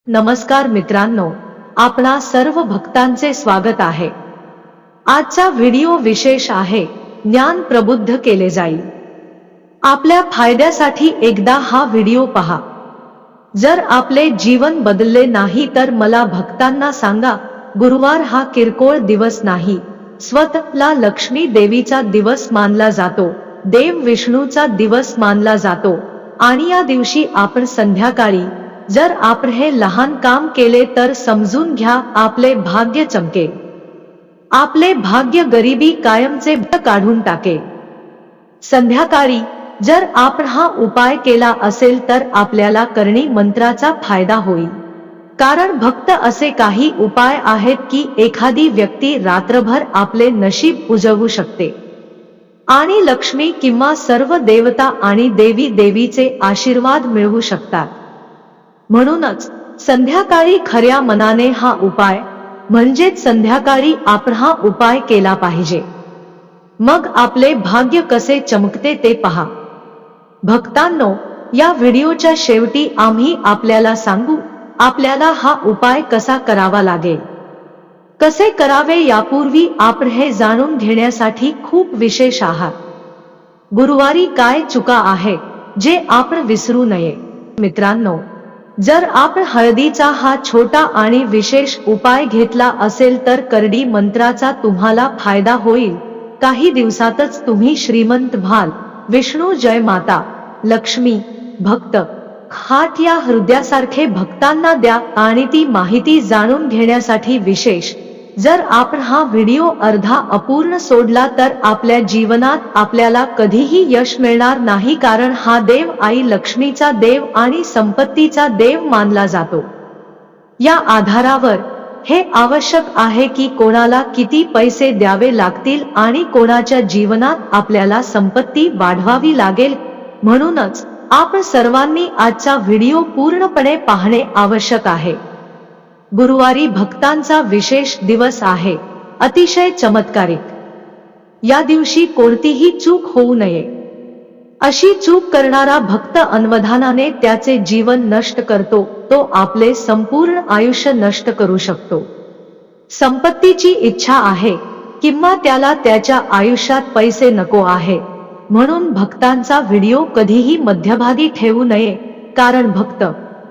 नमस्कार मित्रांनो, आपणा सर्व भक्तांचे स्वागत आहे। आजचा व्हिडिओ विशेष आहे, ज्ञान प्रबुद्ध केले जाईल। आपल्या फायद्यासाठी एकदा हा व्हिडिओ पहा। जर आपले जीवन बदलले नाही तर मला भक्तांना सांगा, गुरुवार हा किरकोळ दिवस नाही, स्वतःला लक्ष्मी देवीचा दिवस मानला जातो, देव विष्णूचा दिवस मानला जातो आणि या दिवशी आपण संध्याकाळी जर आपण हे लहान काम केले तर समजून घ्या आपले भाग्य चमकेल, आपले भाग्य गरिबी कायमचे काढून टाकेल। संध्याकाळी जर आपण हा उपाय केला असेल तर आपल्याला करणी मंत्राचा फायदा होईल। कारण भक्त असे काही उपाय आहेत की एखादी व्यक्ती रात्रभर आपले नशीब उजवू शकते आणि लक्ष्मी किंवा सर्व देवता आणि देवी देवीचे आशीर्वाद मिळवू शकतात। म्हणूनच संध्याकाळी खऱ्या मनाने हा उपाय म्हणजेच संध्याकाळी आपण हा उपाय केला पाहिजे। मग आपले भाग्य कसे चमकते ते पहा। भक्तांनो, या व्हिडिओच्या शेवटी आम्ही आपल्याला सांगू, आपल्याला हा उपाय कसा करावा लागेल। कसे करावे यापूर्वी आपण हे जाणून घेण्यासाठी खूप विशेष आहात। गुरुवारी काय चुका आहे जे आपण विसरू नये। मित्रांनो, जर आपण हळदीचा हा छोटा आणि विशेष उपाय घेतला असेल तर करणी मंत्राचा तुम्हाला फायदा होईल। काही दिवसातच तुम्ही श्रीमंत व्हाल। विष्णू जय माता लक्ष्मी भक्त हात या हृदयासारखे भक्तांना द्या आणि ती माहिती जाणून घेण्यासाठी विशेष जर आपण हा व्हिडिओ अर्धा अपूर्ण सोडला तर आपल्या जीवनात आपल्याला कधीही यश मिळणार नाही, कारण हा देव आई लक्ष्मीचा देव आणि संपत्तीचा देव मानला जातो। या आधारावर हे आवश्यक आहे की कोणाला किती पैसे द्यावे लागतील आणि कोणाच्या जीवनात आपल्याला संपत्ती वाढवावी लागेल। म्हणूनच आपण सर्वांनी आजचा व्हिडिओ पूर्णपणे पाहणे आवश्यक आहे। गुरुवारी भक्तांचा विशेष दिवस आहे, अतिशय चमत्कारिक। या दिवशी कोणतीही चूक होऊ नये। अशी चूक करणारा भक्त अनवधानाने त्याचे जीवन नष्ट करतो, तो आपले संपूर्ण आयुष्य नष्ट करू शकतो। संपत्तीची इच्छा आहे किंवा त्याला त्याच्या आयुष्यात पैसे नको आहे, म्हणून भक्तांचा व्हिडिओ कधीही मध्यभागी ठेवू नये, कारण भक्त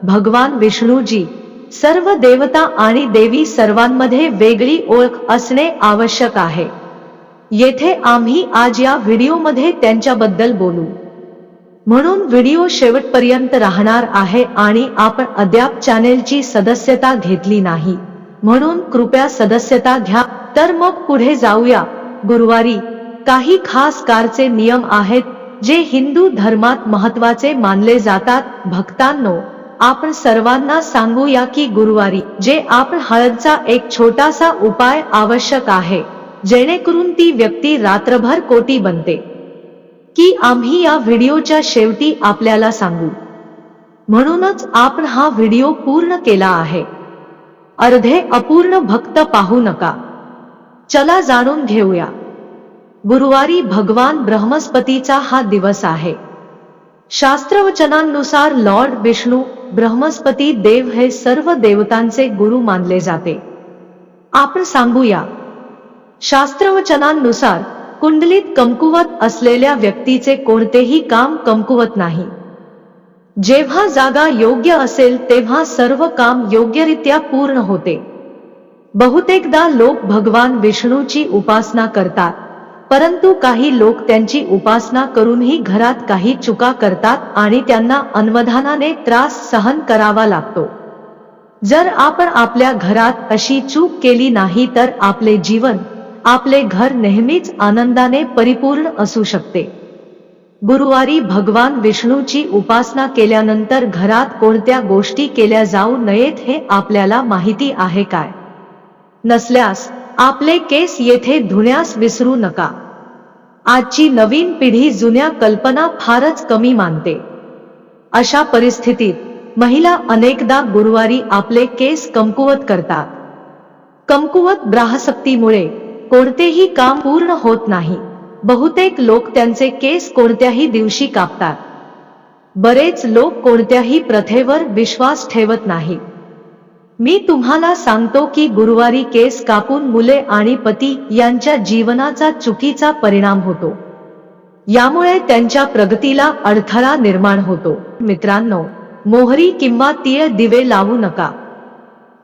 भगवान विष्णूजी सर्व देवता आणि देवी सर्वांमध्ये वेगळी ओळख असणे आवश्यक आहे। येथे आम्ही आज या व्हिडिओमध्ये त्यांच्याबद्दल बोलू, म्हणून व्हिडिओ शेवटपर्यंत राहणार आहे आणि आपण अद्याप चॅनेलची सदस्यता घेतली नाही, म्हणून कृपया सदस्यता घ्या। तर मग पुढे जाऊया। गुरुवारी काही खास कारचे नियम आहेत जे हिंदू धर्मात महत्त्वाचे मानले जातात। भक्तांनो, आपण सर्वांना सांगूया की गुरुवारी जे आपण हळदचा एक छोटासा उपाय आवश्यक आहे, जेणेकरून ती व्यक्ती रात्रभर कोटी बनते, की आम्ही या व्हिडिओच्या शेवटी आपल्याला सांगू। म्हणूनच आपण हा व्हिडिओ पूर्ण केला आहे। अर्धे अपूर्ण भक्त पाहू नका। चला जाणून घेऊया। गुरुवारी भगवान बृहस्पतीचा हा दिवस आहे। शास्त्रवचनांनुसार लॉर्ड विष्णू बृहस्पती देव हे सर्व देवतांचे गुरु मानले जाते। आपण सांगूया, शास्त्रवचनांनुसार कुंडलीत कमकुवत असलेल्या व्यक्तीचे कोणतेही काम कमकुवत नाही। जेव्हा जागा योग्य असेल तेव्हा सर्व काम योग्यरित्या पूर्ण होते। बहुतेकदा लोक भगवान विष्णूची उपासना करतात, परंतु काही लोक त्यांची उपासना करूनही घरात काही चुका करतात आणि त्यांना अनवधानाने त्रास सहन करावा लागतो। जर आपण आपल्या घरात अशी चूक केली नाही तर आपले जीवन, आपले घर नेहमीच आनंदाने परिपूर्ण असू शकते। गुरुवारी भगवान विष्णूची उपासना केल्यानंतर घरात कोणत्या गोष्टी केल्या जाऊ नयेत हे आपल्याला माहिती आहे काय? नसल्यास आपले केस येथे धुण्यास विसरू नका। आजची नवीन पिढी जुन्या कल्पना फारच कमी मानते। अशा परिस्थितीत महिला अनेकदा गुरुवारी आपले केस कमकुवत करतात। कमकुवत ब्राह्मशक्तीमुळे कोणतेही काम पूर्ण होत नाही। बहुतेक लोक त्यांचे केस कोणत्याही दिवशी कापतात। बरेच लोक कोणत्याही प्रथेवर विश्वास ठेवत नाहीत। मी तुम्हाला सांगतो की गुरुवारी केस कापून मुले आणि पती यांच्या जीवनाचा चुकीचा परिणाम होतो. यामुळे त्यांच्या प्रगतीला अडथळा निर्माण होतो. मित्रांनो, मोहरी किंवा तीळ दिवे लावू नका.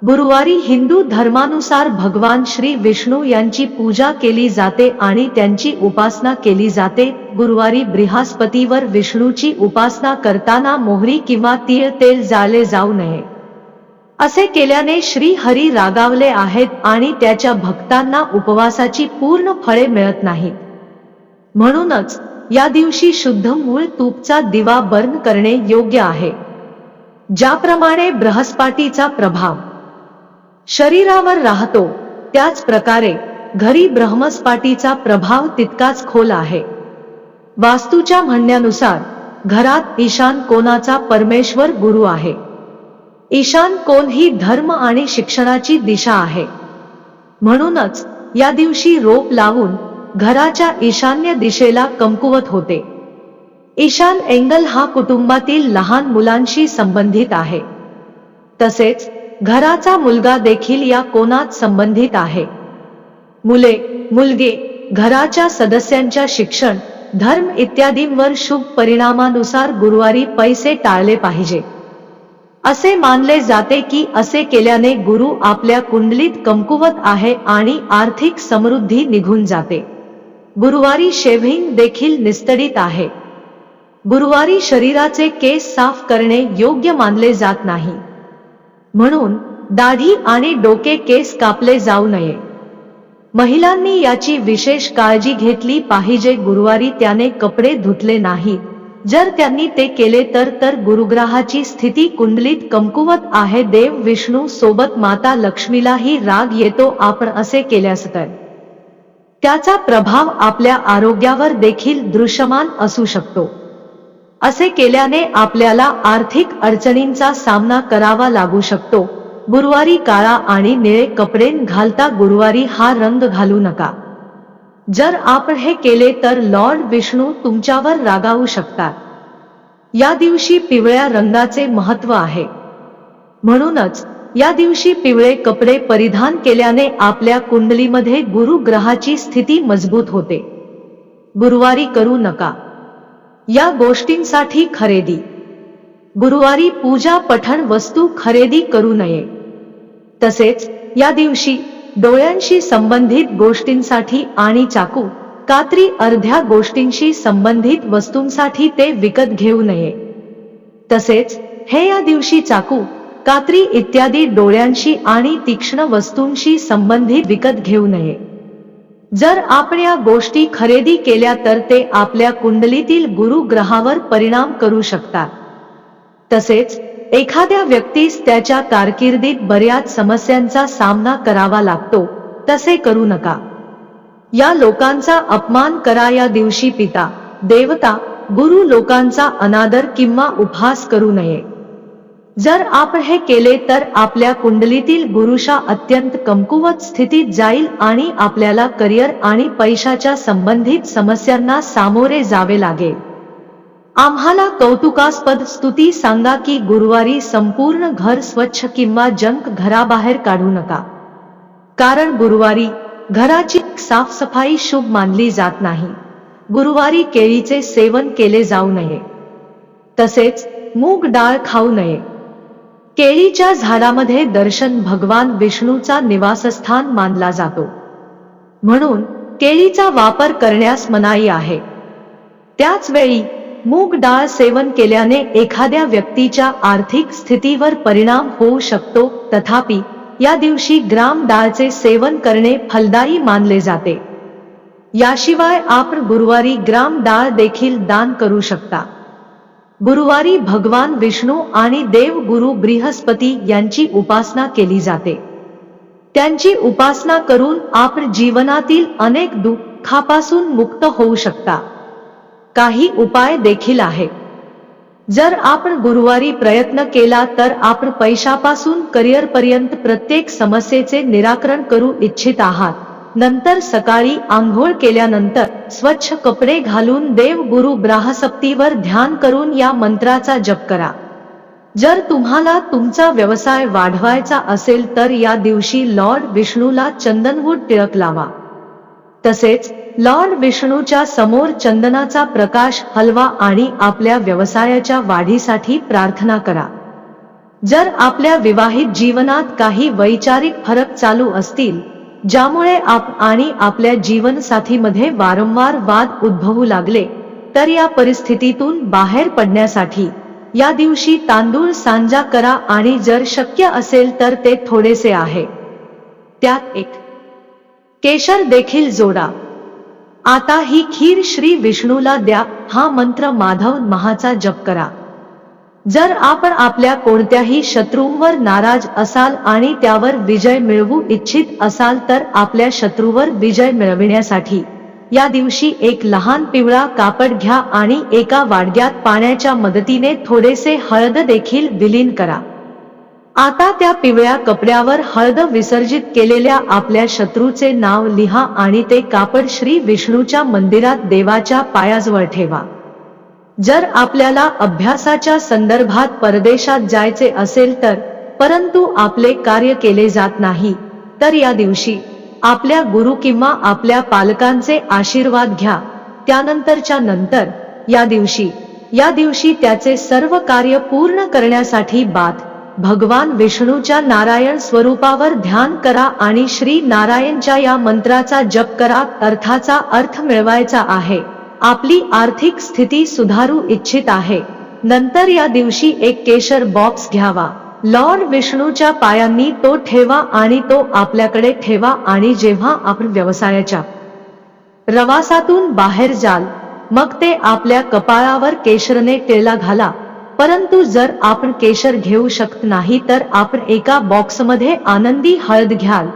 गुरुवारी हिंदू धर्मानुसार भगवान श्री विष्णू यांची पूजा केली जाते आणि त्यांची उपासना केली जाते. गुरुवारी बृहस्पतीवर विष्णूची उपासना करताना मोहरी किंवा तीळ तेल जाळले जाऊ नये. असे केल्याने श्री हरी रागावले आहेत आणि त्याच्या भक्तांना उपवासाची पूर्ण फळे मिळत नाहीत. म्हणूनच या दिवशी शुद्ध मूळ तूपचा दिवा बर्न करणे योग्य आहे. ज्याप्रमाणे बृहस्पतीचा प्रभाव शरीरावर राहतो, त्याच प्रकारे घरी बृहस्पतीचा प्रभाव तितकाच खोल आहे. वास्तूच्या म्हणण्यानुसार घरात ईशान कोणाचा परमेश्वर गुरु आहे. ईशान कोण ही धर्म आणि शिक्षणाची दिशा आहे. म्हणूनच या दिवशी रोप लावून घराच्या ईशान्य दिशेला कमकुवत होते. ईशान एंगल हा कुटुंबातील लहान मुलांशी संबंधित आहे. तसेच घराचा मुलगा देखील या कोनात संबंधित आहे. मुले, मुलगे, घराच्या सदस्यांच्या शिक्षण, धर्म इत्यादींवर शुभ परिणामानुसार गुरुवारी पैसे टाळले पाहिजे. असे मानले जाते की असे केल्याने गुरु आपल्या कुंडलीत कमकुवत आहे आणि आर्थिक समृद्धी निघून जाते. गुरुवारी शेव्हिंग देखील निस्तडित आहे. गुरुवारी शरीराचे केस साफ करणे योग्य मानले जात नाही. म्हणून दाढी आणि डोके केस कापले जाऊ नये. महिलांनी याची विशेष काळजी घेतली पाहिजे. गुरुवारी त्याने कपडे धुतले नाहीत. जर त्यांनी ते केले तर गुरुग्रहाची स्थिती कुंडलीत कमकुवत आहे. देव विष्णू सोबत माता लक्ष्मीलाही राग येतो. आपण असे केल्यास तर त्याचा प्रभाव आपल्या आरोग्यावर देखील दृश्यमान असू शकतो. असे केल्याने आपल्याला आर्थिक अडचणींचा सामना करावा लागू शकतो. गुरुवारी काळा आणि निळे कपडे घालता. गुरुवारी हा रंग घालू नका. जर आपण हे केले तर लॉर्ड विष्णू तुमच्यावर रागावू शकतात. या दिवशी पिवळ्या रंगाचे महत्त्व आहे. म्हणूनच या दिवशी पिवळे कपडे परिधान केल्याने आपल्या कुंडलीमध्ये गुरु ग्रहाची स्थिती मजबूत होते. गुरुवारी करू नका या गोष्टींसाठी खरेदी. गुरुवारी पूजा पठण वस्तू खरेदी करू नये. तसेच या दिवशी डोळ्यांशी संबंधित गोष्टींसाठी आणि चाकू, कात्री अर्ध्या गोष्टींशी संबंधित वस्तूंसाठी ते विकत घेऊ नये. तसेच हे या दिवशी चाकू, कात्री इत्यादी डोळ्यांशी आणि तीक्ष्ण वस्तूंशी संबंधित विकत घेऊ नये. जर आपण या गोष्टी खरेदी केल्या तर ते आपल्या कुंडलीतील गुरु ग्रहावर परिणाम करू शकतात. तसेच एखाद्या व्यक्तीस त्याच्या कारकिर्दीत बऱ्याच समस्यांचा सामना करावा लागतो. तसे करू नका. या लोकांचा अपमान करा. या दिवशी पिता, देवता, गुरु लोकांचा अनादर किंवा उपहास करू नये. जर आपण हे केले तर आपल्या कुंडलीतील गुरुशा अत्यंत कमकुवत स्थितीत जाईल आणि आपल्याला करिअर आणि पैशाच्या संबंधित समस्यांना सामोरे जावे लागेल. आम्हाला कौतुकास्पद स्तुती सांगा की गुरुवारी संपूर्ण घर स्वच्छ किंवा जंक घराबाहेर काढू नका. कारण गुरुवारी घराची साफसफाई शुभ मानली जात नाही. गुरुवारी केळीचे सेवन केले जाऊ नये. तसेच मूग डाळ खाऊ नये. केळीच्या झाडामध्ये दर्शन भगवान विष्णूचा निवासस्थान मानला जातो. म्हणून केळीचा वापर करण्यास मनाई आहे. त्याच वेळी मूग डाळ सेवन केल्याने एखाद्या व्यक्तीच्या आर्थिक स्थितीवर परिणाम होऊ शकतो. तथापि या दिवशी ग्राम डाळचे सेवन करणे फलदायी मानले जाते. याशिवाय आपण गुरुवारी ग्राम डाळ देखील दान करू शकता. गुरुवारी भगवान विष्णू आणि देव गुरु बृहस्पती यांची उपासना केली जाते. त्यांची उपासना करून आपण जीवनातील अनेक दुःखापासून मुक्त होऊ शकता. काही उपाय देखील आहेत. जर आपण गुरुवारी प्रयत्न केला तर आपण पैशापासून करिअरपर्यंत प्रत्येक समस्येचे निराकरण करू इच्छित आहात. नंतर सकाळी आंघोळ केल्यानंतर स्वच्छ कपडे घालून देव गुरु बृहस्पतीवर ध्यान करून या मंत्राचा जप करा. जर तुम्हाला तुमचा व्यवसाय वाढवायचा असेल तर या दिवशी लॉर्ड विष्णूला चंदनवूड टिळक लावा. तसेच लॉर्ड विष्णूच्या समोर चंदनाचा प्रकाश हलवा आणि आपल्या व्यवसायाच्या वाढीसाठी प्रार्थना करा. जर आपल्या विवाहित जीवनात काही वैचारिक फरक चालू असतील, ज्यामुळे आप आणि आपल्या जीवनसाथीमध्ये वारंवार वाद उद्भवू लागले, तर या परिस्थितीतून बाहेर पडण्यासाठी या दिवशी तांदूळ सांजा करा आणि जर शक्य असेल तर ते थोडेसे आहे त्यात एक केशर देखील जोडा. आता ही खीर श्री विष्णूला द्या. हा मंत्र माधव महाचा जप करा. जर आपण आपल्या कोणत्याही शत्रूंवर नाराज असाल आणि त्यावर विजय मिळवू इच्छित असाल तर आपल्या शत्रूवर विजय मिळविण्यासाठी या दिवशी एक लहान पिवळा कापड घ्या आणि एका वाडग्यात पाण्याच्या मदतीने थोडेसे हळद देखील विलीन करा. आता त्या पिवळ्या कपड्यावर हळद विसर्जित केलेल्या आपल्या शत्रूचे नाव लिहा आणि ते कापड श्री विष्णूच्या मंदिरात देवाच्या पायाजवळ ठेवा. जर आपल्याला अभ्यासाच्या संदर्भात परदेशात जायचे असेल तर, परंतु आपले कार्य केले जात नाही, तर या दिवशी आपल्या गुरु किंवा आपल्या पालकांचे आशीर्वाद घ्या. त्यानंतरच्या नंतर या दिवशी त्याचे सर्व कार्य पूर्ण करण्यासाठी भगवान विष्णूच्या नारायण स्वरूपावर ध्यान करा आणि श्री नारायणच्या या मंत्राचा जप करा. अर्थाचा अर्थ मिळवायचा आहे, आपली आर्थिक स्थिती सुधारू इच्छित आहे. नंतर या दिवशी एक केशर बॉक्स घ्यावा, लॉर्ड विष्णूच्या पायांनी तो ठेवा आणि तो आपल्याकडे ठेवा. आणि जेव्हा आपण व्यवसायाच्या प्रवासातून बाहेर जाल, मग ते आपल्या कपाळावर केशरने टिळा घाला. परंतु जर आपण केशर घेऊ शकत नाही तर आपण एका बॉक्समध्ये आनंदी हळद घ्याल.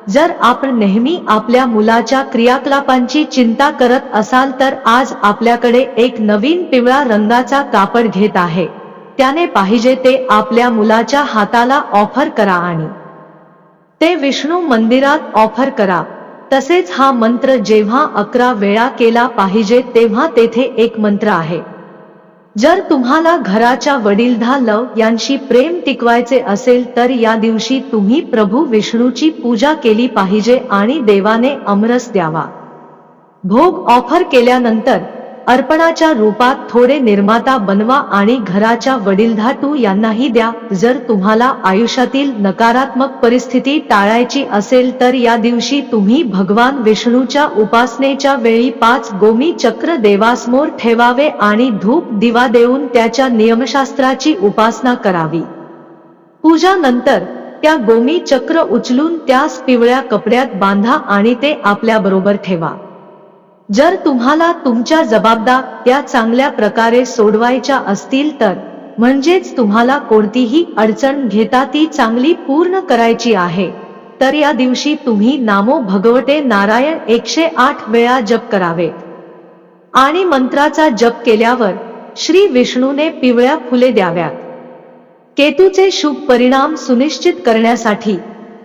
जर आपण नेहमी आपल्या मुलाच्या क्रियाकलापांची चिंता करत असाल तर आज आपल्याकडे एक नवीन पिवळा रंगाचा कापड घेत आहे, त्याने पाहिजे ते आपल्या मुलाच्या हाताला ऑफर करा आणि ते विष्णू मंदिरात ऑफर करा. तसेच हा मंत्र जेव्हा 11 वेळा केला पाहिजे तेव्हा तेथे एक मंत्र आहे. जर तुम्हाला घराच्या वडीलधार यांशी प्रेम टिकवायचे असेल तर या दिवशी तुम्ही प्रभू विष्णूची पूजा केली पाहिजे आणि देवाने आमरस द्यावा. भोग ऑफर केल्यानंतर अर्पणाच्या रूपात थोडे निर्माता बनवा आणि घराच्या वडीलधातू यांनाही द्या. जर तुम्हाला आयुष्यातील नकारात्मक परिस्थिती टाळायची असेल तर या दिवशी तुम्ही भगवान विष्णूच्या उपासनेच्या वेळी 5 गोमी चक्र देवासमोर ठेवावे आणि धूप दिवा देऊन त्याच्या नियमशास्त्राची उपासना करावी. पूजा नंतर त्या गोमी चक्र उचलून त्यास पिवळ्या कपड्यात बांधा आणि ते आपल्या बरोबर ठेवा. जर तुम्हाला तुमच्या जबाबदाऱ्या चांगल्या प्रकारे सोडवायच्या असतील तर, म्हणजेच तुम्हाला कोणतीही अडचण घेता ती चांगली पूर्ण करायची आहे, तर या दिवशी तुम्ही नामो भगवते नारायण 108 वेळा जप करावे. आणि मंत्राचा जप केल्यावर श्री विष्णूने पिवळ्या फुले द्याव्यात. केतूचे शुभ परिणाम सुनिश्चित करण्यासाठी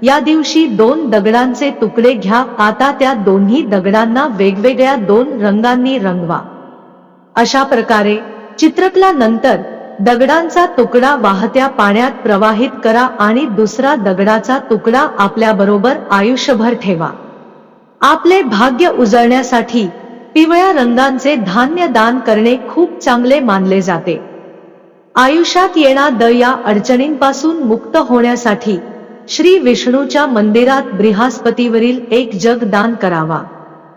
या दिवशी 2 दगडांचे तुकडे घ्या. आता त्या दोन्ही दगडांना वेगवेगळ्या 2 रंगांनी रंगवा. अशा प्रकारे चित्रकला नंतर दगडांचा तुकडा वाहत्या पाण्यात प्रवाहित करा आणि दुसरा दगडाचा तुकडा आपल्या बरोबर आयुष्यभर ठेवा. आपले भाग्य उजळण्यासाठी पिवळ्या रंगांचे धान्य दान करणे खूप चांगले मानले जाते. आयुष्यात येणाऱ्या अडचणींपासून मुक्त होण्यासाठी श्री विष्णूच्या मंदिरात बृहस्पतीवरील एक जग दान करावा.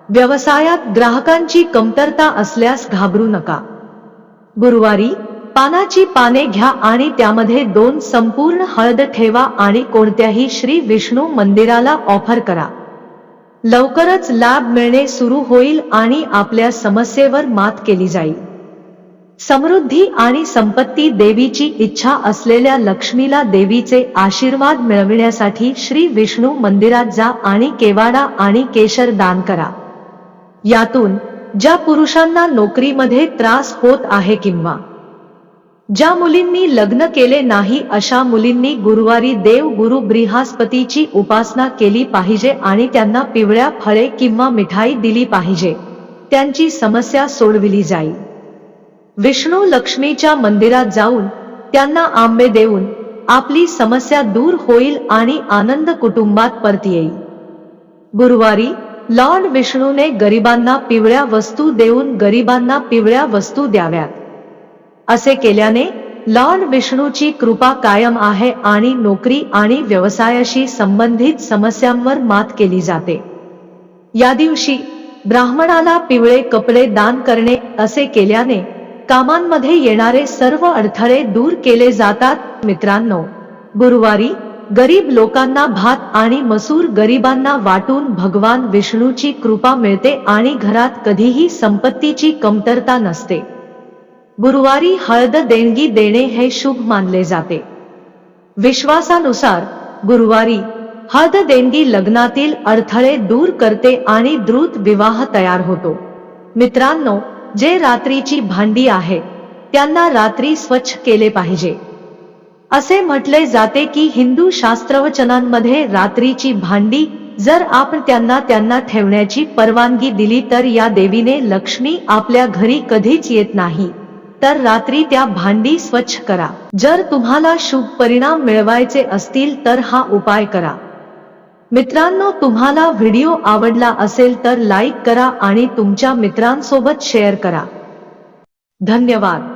व्यवसायात ग्राहकांची कमतरता असल्यास घाबरू नका. गुरुवारी पानाची पाने घ्या आणि त्यामध्ये 2 संपूर्ण हळद ठेवा आणि कोणत्याही श्री विष्णू मंदिराला ऑफर करा. लवकरच लाभ मिळणे सुरू होईल आणि आपल्या समस्येवर मात केली जाईल. समृद्धी आणि संपत्ती देवीची इच्छा असलेल्या लक्ष्मीला देवीचे आशीर्वाद मिळविण्यासाठी श्री विष्णू मंदिरात जा आणि केवाडा आणि केशर दान करा. यातून ज्या पुरुषांना नोकरीमध्ये त्रास होत आहे किंवा ज्या मुलींनी लग्न केले नाही अशा मुलींनी गुरुवारी देव गुरु बृहस्पतीची उपासना केली पाहिजे आणि त्यांना पिवळ्या फळे किंवा मिठाई दिली पाहिजे. त्यांची समस्या सोडविली जाईल. विष्णू लक्ष्मीच्या मंदिरात जाऊन त्यांना आंबे देऊन आपली समस्या दूर होईल आणि आनंद कुटुंबात परत येईल। गुरुवारी लॉर्ड विष्णूने गरिबांना पिवळ्या वस्तू देऊन गरिबांना पिवळ्या वस्तू द्याव्यात। असे केल्याने लॉर्ड विष्णूची कृपा कायम आहे आणि नोकरी आणि व्यवसायाशी संबंधित समस्यांवर मात केली जाते। या दिवशी ब्राह्मणाला पिवळे कपडे दान करणे, असे केल्याने कामांमध्ये येणारे सर्व अडथळे दूर केले जातात। मित्रांनो, गुरुवारी गरीब लोकांना भात आणि मसूर गरिबांना वाटून भगवान विष्णूची कृपा मिळते आणि घरात कधीही संपत्तीची कमतरता नसते। गुरुवारी हळद देणगी देणे हे शुभ मानले जाते। विश्वासानुसार गुरुवारी हळद देणगी लग्नातील अडथळे दूर करते आणि द्रुत विवाह तयार होतो। मित्रांनो, जे रात्रीची भांडी आहेत त्यांना रात्री स्वच्छ केले पाहिजे। असे म्हटले जाते की हिंदू शास्त्रवचनांमध्ये रात्रीची भांडी जर आपण त्यांना ठेवण्याची परवानगी दिली तर या देवीने लक्ष्मी आपल्या घरी कधीच येत नाही, तर रात्री त्या भांडी स्वच्छ करा। जर तुम्हाला शुभ परिणाम मिळवायचे असतील तर हा उपाय करा। मित्रांनो, तुम्हाला व्हिडिओ आवडला असेल तर लाईक करा आणि तुमच्या मित्रांसोबत शेअर करा। धन्यवाद।